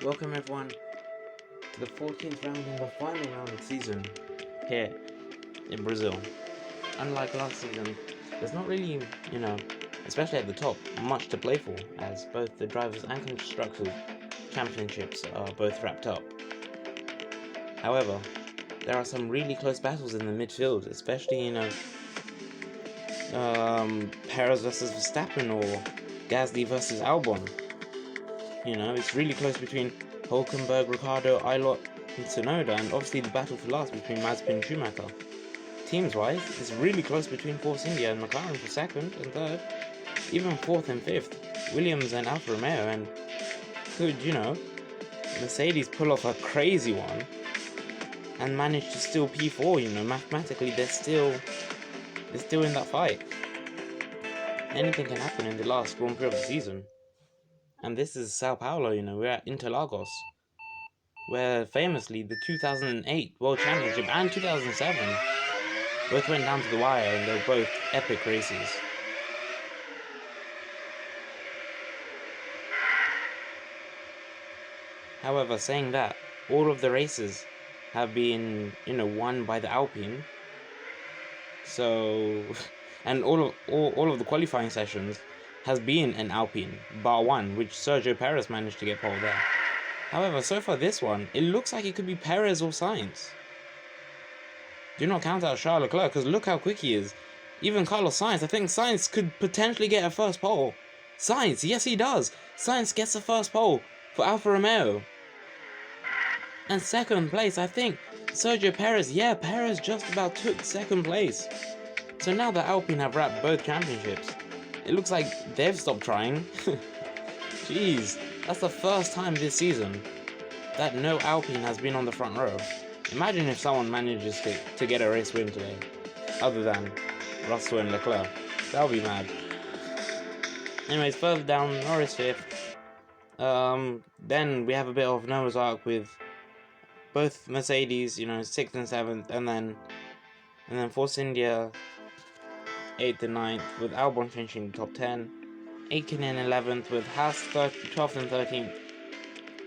Welcome everyone to the 14th round and the final round of the season here in Brazil. Unlike last season, there's not really, especially at the top, much to play for, as both the drivers and constructors championships are both wrapped up. However, there are some really close battles in the midfield, especially, Perez versus Verstappen or Gasly versus Albon. It's really close between Hulkenberg, Ricciardo, Aylot, and Tsunoda, and obviously the battle for last between Mazepin and Schumacher. Teams-wise, it's really close between Force India and McLaren for second and third, even fourth and fifth, Williams and Alfa Romeo, and could, Mercedes pull off a crazy one and manage to steal P4, mathematically they're still in that fight. Anything can happen in the last Grand Prix of the season. And this is Sao Paulo, we're at Interlagos, where famously the 2008 World Championship and 2007 both went down to the wire, and they were both epic races. However, saying that, all of the races have been, won by the Alpine. So, and all of the qualifying sessions has been an Alpine, bar one, which Sergio Perez managed to get pole there. However, so far this one, it looks like it could be Perez or Sainz. Do not count out Charles Leclerc, because look how quick he is. Even Carlos Sainz, I think Sainz could potentially get a first pole. Sainz, yes he does. Sainz gets a first pole for Alfa Romeo. And second place, I think Sergio Perez, Perez just about took second place. So now that Alpine have wrapped both championships, it looks like they've stopped trying. Jeez, that's the first time this season that no Alpine has been on the front row. Imagine if someone manages to get a race win today, other than Russell and Leclerc. That would be mad. Anyways, further down, Norris 5th. Then we have a bit of Noah's Ark with both Mercedes, 6th and 7th, and then Force India 8th and 9th, with Albon finishing top 10, Aitken in 11th, with Haas 12th and 13th.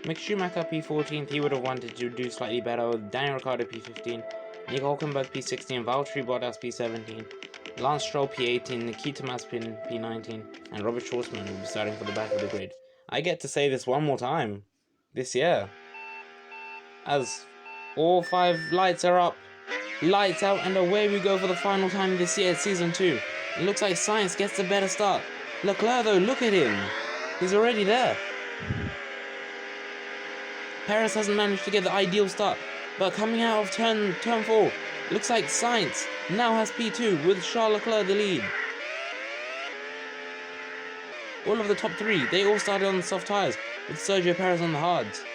Mick Schumacher P14th, he would have wanted to do slightly better, with Daniel Ricciardo P15, Nico Hulkenberg P16, Valtteri Bottas P17, Lance Stroll P18, Nikita Mazepin P19, and Robert Schwarzman will be starting for the back of the grid. I get to say this one more time this year, as all 5 lights are up. Lights out, and away we go for the final time this year, Season 2. It looks like Sainz gets a better start. Leclerc though, look at him. He's already there. Perez hasn't managed to get the ideal start, but coming out of turn 4, looks like Sainz now has P2 with Charles Leclerc the lead. All of the top 3, they all started on the soft tyres, with Sergio Perez on the hards.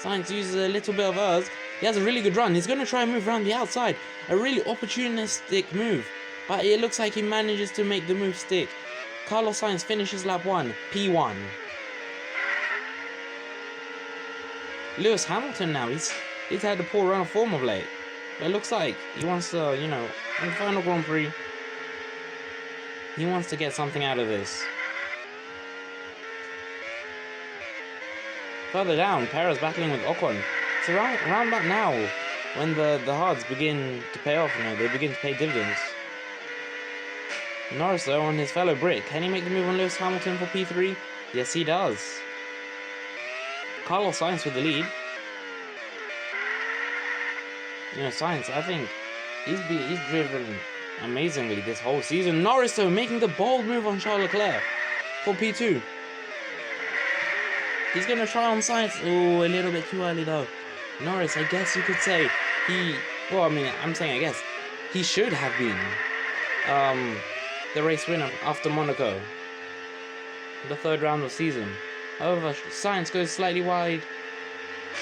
Sainz uses a little bit of ours. He has a really good run. He's going to try and move around the outside. A really opportunistic move. But it looks like he manages to make the move stick. Carlos Sainz finishes lap 1, P1. Lewis Hamilton now. He's had a poor run of form of late. But it looks like he wants to, in the final Grand Prix, he wants to get something out of this. Further down, Perez battling with Ocon. So around about now, when the hards begin to pay off, they begin to pay dividends. Norris though on his fellow Brit, can he make the move on Lewis Hamilton for P3? Yes he does. Carlos Sainz with the lead. Sainz, I think he's driven amazingly this whole season. Norris though making the bold move on Charles Leclerc for P2. He's going to try on Sainz. Oh, a little bit too early though. Norris, I guess you could say I'm saying I guess he should have been the race winner after Monaco, the 3rd round of season. However, Sainz goes slightly wide.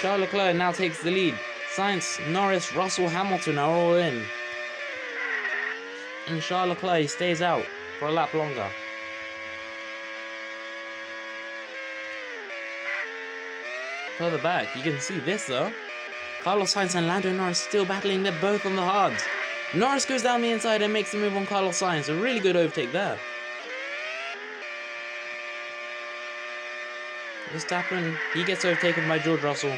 Charles Leclerc now takes the lead. Sainz, Norris, Russell, Hamilton are all in. And Charles Leclerc stays out for a lap longer. Further back, you can see this though. Carlos Sainz and Lando Norris still battling, they're both on the hards. Norris goes down the inside and makes the move on Carlos Sainz, a really good overtake there. Verstappen, he gets overtaken by George Russell.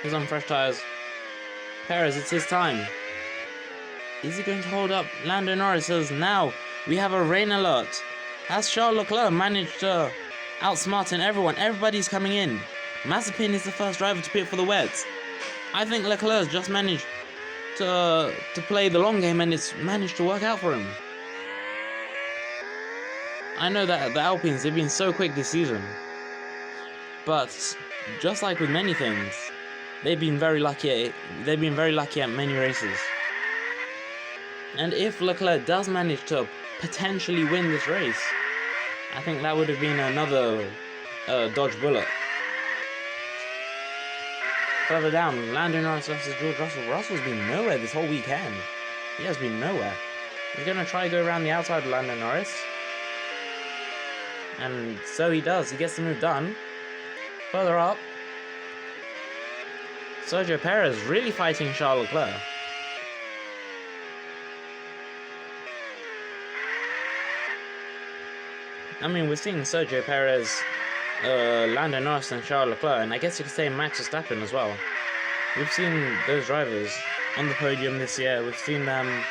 He's on fresh tyres. Perez, it's his time. Is he going to hold up? Lando Norris says, now we have a rain alert. Has Charles Leclerc managed to outsmarting everyone? Everybody's coming in. Mazepin is the first driver to pit for the wets. I think Leclerc's just managed to play the long game, and it's managed to work out for him. I know that the Alpines, they've been so quick this season. But just like with many things, they've been very lucky at many races. And if Leclerc does manage to potentially win this race, I think that would have been another dodge bullet. Further down, Lando Norris versus George Russell. Russell's been nowhere this whole weekend. He has been nowhere. He's going to try to go around the outside of Lando Norris. And so he does. He gets the move done. Further up, Sergio Perez really fighting Charles Leclerc. I mean, we're seeing Sergio Perez, Lando Norris and Charles Leclerc, and I guess you could say Max Verstappen as well. We've seen those drivers on the podium this year. We've seen them,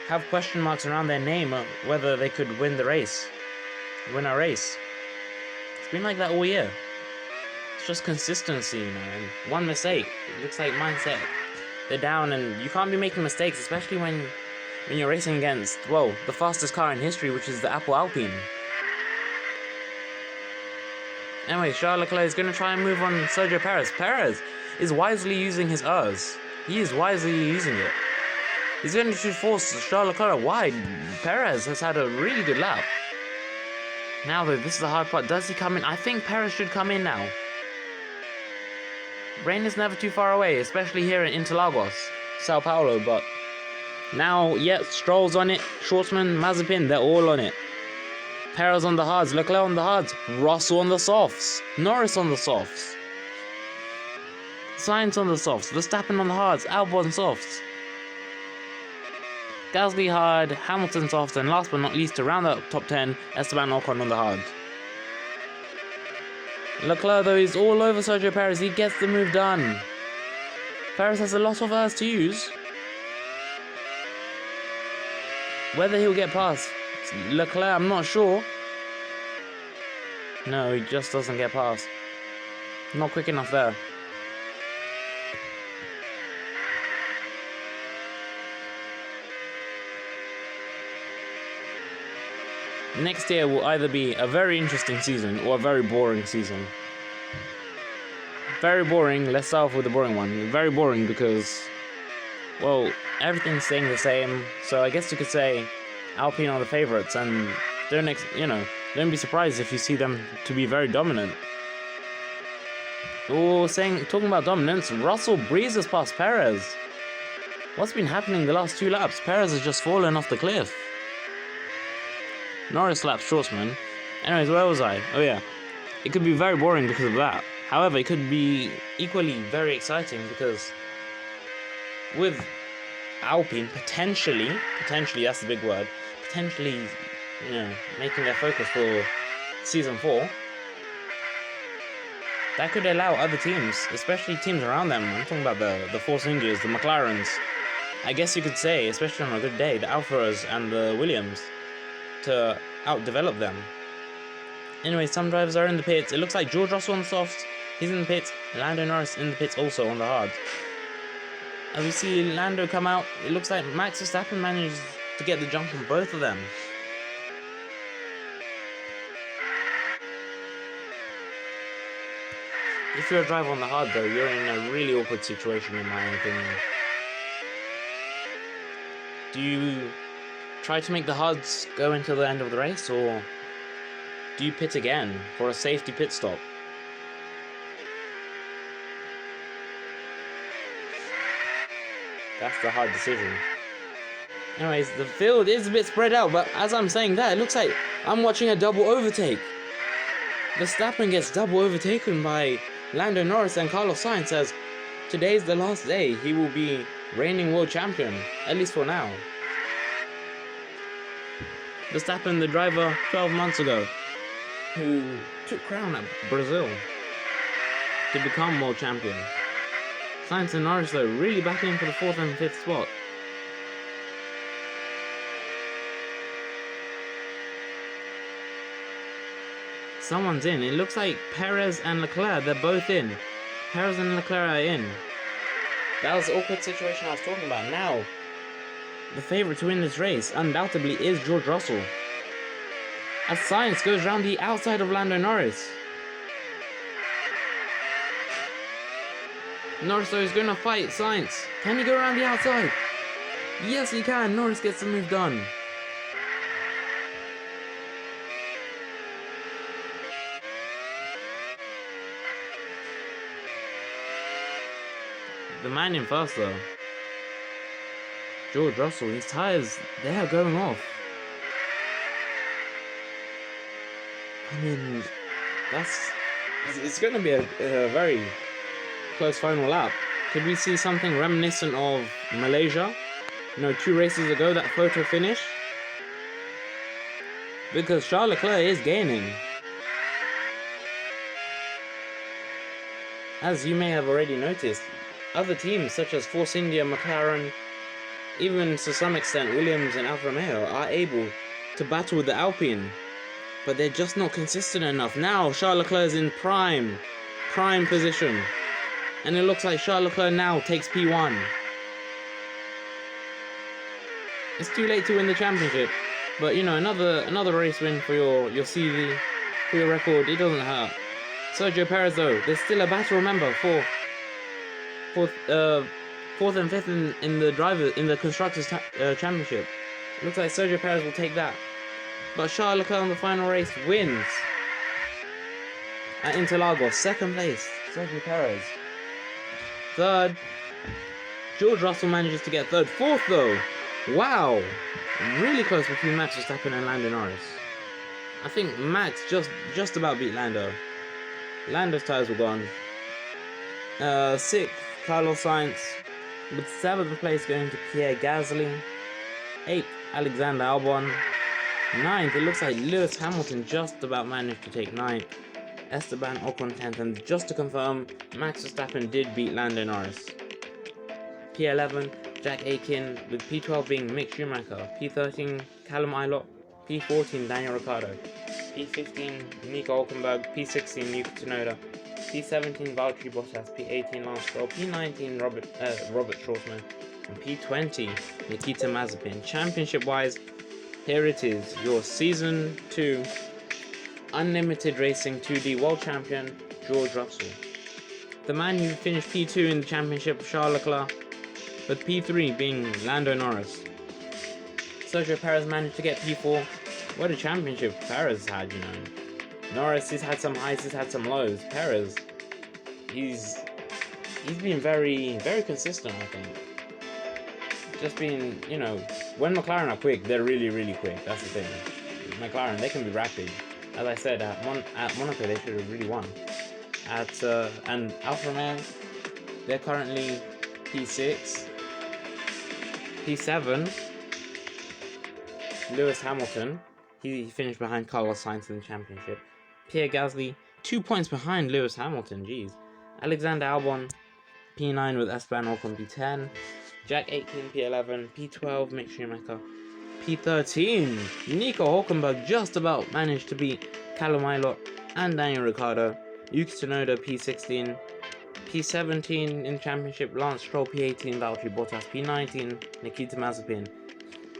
have question marks around their name of whether they could win a race. It's been like that all year. It's just consistency, and one mistake, it looks like mindset. They're down, and you can't be making mistakes, especially when you're racing against, well, the fastest car in history, which is the Apple Alpine. Anyway, Charles Leclerc is going to try and move on Sergio Perez. Perez is wisely using his ERS. He is wisely using it. He's going to force Charles Leclerc wide. Perez has had a really good lap. Now though, this is the hard part. Does he come in? I think Perez should come in now. Rain is never too far away, especially here in Interlagos, Sao Paulo, but now, Stroll's on it, Schwartzman, Mazepin, they're all on it. Perez on the hards, Leclerc on the hards, Russell on the softs, Norris on the softs, Sainz on the softs, Verstappen on the hards, Albon softs, Gasly hard, Hamilton soft, and last but not least, to round out top 10, Esteban Ocon on the hard. Leclerc though is all over Sergio Perez, he gets the move done. Perez has a lot of ERS to use. Whether he'll get past Leclerc, I'm not sure. No, he just doesn't get past. Not quick enough there. Next year will either be a very interesting season or a very boring season. Very boring, let's start off with the boring one. Very boring because, well, everything's staying the same, so I guess you could say Alpine are the favourites, and don't be surprised if you see them to be very dominant. Talking about dominance, Russell breezes past Perez. What's been happening the last 2 laps? Perez has just fallen off the cliff. Norris laps Schwartzman. Anyways, where was I? Oh yeah, it could be very boring because of that. However, it could be equally very exciting because with Alpine potentially, that's the big word, potentially, making their focus for Season 4, that could allow other teams, especially teams around them, I'm talking about the Force Indias, the McLarens, I guess you could say, especially on a good day, the Alfas and the Williams, to outdevelop them. Anyway, some drivers are in the pits. It looks like George Russell on the softs, he's in the pits, Lando Norris in the pits also on the hard. As we see Lando come out, it looks like Max Verstappen manages to get the jump on both of them. If you're a driver on the hard though, you're in a really awkward situation in my opinion. Do you try to make the hards go until the end of the race, or do you pit again for a safety pit stop? That's the hard decision. Anyways, the field is a bit spread out, but as I'm saying that, it looks like I'm watching a double overtake. Verstappen gets double overtaken by Lando Norris, and Carlos Sainz says today's the last day he will be reigning world champion, at least for now. Verstappen, the driver 12 months ago. who took crown at Brazil to become world champion. Sainz and Norris though really battling for the 4th and 5th spot. Someone's in. It looks like Perez and Leclerc, they're both in. Perez and Leclerc are in. That was the awkward situation I was talking about. Now, the favourite to win this race undoubtedly is George Russell, as Sainz goes round the outside of Lando Norris. Norris though is going to fight Sainz. Can he go around the outside? Yes he can. Norris gets the move done. The man in first though, George Russell, his tyres, they are going off. I mean, it's going to be a very close final lap. Could we see something reminiscent of Malaysia? 2 races ago, that photo finish? Because Charles Leclerc is gaining. As you may have already noticed, other teams such as Force India, McLaren, even to some extent Williams and Alfa Romeo are able to battle with the Alpine, but they're just not consistent enough. Now Charles Leclerc is in prime position, and it looks like Charles Leclerc now takes P1. It's too late to win the championship, but another race win for your CV, for your record, it doesn't hurt. Sergio Perez though, there's still a battle, remember, for 4th and 5th in the Constructors' Championship. It looks like Sergio Perez will take that. But Charles Leclerc in the final race wins at Interlagos. 2nd place, Sergio Perez. 3rd, George Russell manages to get 3rd. 4th though, wow, really close between Max Verstappen and Lando Norris. I think Max just about beat Lando. Lando's tyres were gone. 6th, Carlos Sainz, with 7th place going to Pierre Gasly. 8th, Alexander Albon. 9th, it looks like Lewis Hamilton just about managed to take 9th. Esteban Ocon 10th, and just to confirm, Max Verstappen did beat Lando Norris. P11, Jack Aitken, with P12 being Mick Schumacher. P13, Callum Ilott. P14, Daniel Ricciardo. P15, Nico Hülkenberg. P16, Yuki Tsunoda. P17, Valtteri Bottas. P18, Lance Stroll. P19, Robert Schwarzman. And P20, Nikita Mazepin. Championship-wise, here it is, your Season 2 Unlimited Racing 2D World Champion, George Russell. The man who finished P2 in the championship, Charles Leclerc, with P3 being Lando Norris. Sergio Perez managed to get P4. What a championship Perez had, Norris has had some highs, he's had some lows. Perez, he's been very, very consistent, I think. Just being, when McLaren are quick, they're really, really quick. That's the thing. McLaren, they can be rapid. As I said, at Monaco, they should have really won. And Alfa Romeo, they're currently P6, P7. Lewis Hamilton, he finished behind Carlos Sainz in the championship. Pierre Gasly, 2 points behind Lewis Hamilton. Jeez. Alexander Albon, P9 with Esteban Ocon, P10. Jack Aitken, P11. P12, Mick Schumacher. P13, Nico Hülkenberg just about managed to beat Callum Ilott and Daniel Ricciardo. Yuki Tsunoda, P16. P17 in the championship, Lance Stroll. P18, Valtteri Bottas. P19, Nikita Mazepin.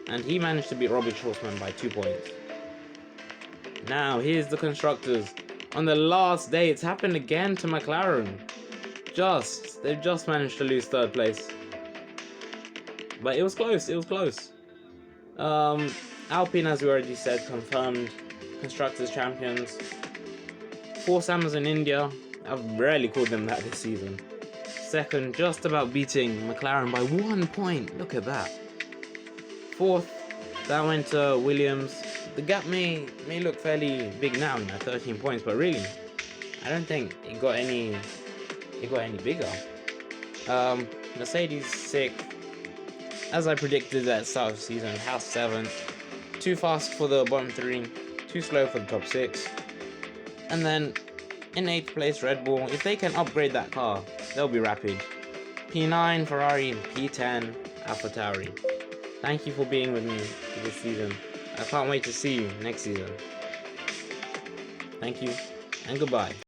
And he managed to beat Robert Schwarzman by 2 points. Now, here's the constructors. On the last day, it's happened again to McLaren. They've just managed to lose 3rd place. But it was close, Alpine, as we already said, confirmed Constructors Champions. Force Amazon India, I've rarely called them that this season. 2nd, just about beating McLaren by 1 point. Look at that. 4th, that went to Williams. The gap may look fairly big now, 13 points, but really, I don't think it got any bigger. Mercedes 6th, as I predicted at the start of the season. Haas 7th, too fast for the bottom 3, too slow for the top 6. And then in 8th place, Red Bull. If they can upgrade that car, they'll be rapid. P9, Ferrari, and P10, AlphaTauri. Thank you for being with me for this season. I can't wait to see you next season. Thank you, and goodbye.